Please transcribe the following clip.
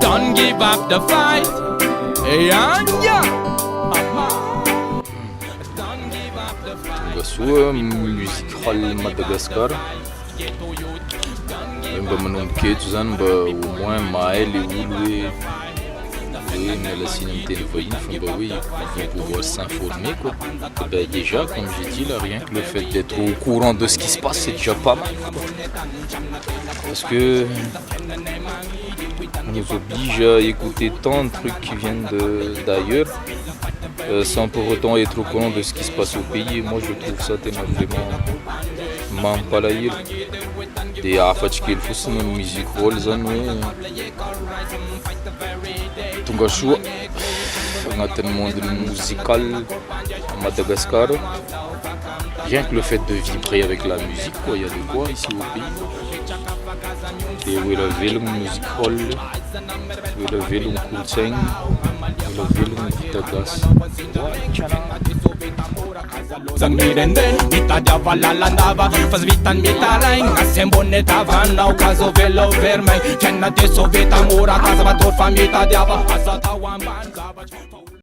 Don't give up the fight. Yeah, yeah. Nga soa musique hall Madagascar mba manomboka eto zany mba au moins mahay le olo hoe miala siny amin'ny teny vahiny fa mba hoe ils vont pouvoir s'informer quoi. Ben déjà comme j'ai dit là, rien que le fait d'être au courant de ce qui se passe c'est déjà pas mal parce que on nous oblige à écouter tant de trucs qui viennent d'ailleurs sans pour autant être au courant de ce qui se passe au pays. Et moi je trouve ça tellement vraiment mampalahelo de afatsy kely fotsiny ny musique hall zany hoe tonga soa agnatin'ny monde musical à Madagascar. Rien que le fait de vibrer avec la musique quoi, il y a de quoi ici au pays. Et où est la velum music hall, où est la velum kultseng, où est la velum vitagas. Zanmirenden ita davalallandava faz vitan mitarain asembone tavana caso velo vermei kenna te soveta mura casa vator famita diava asata wamban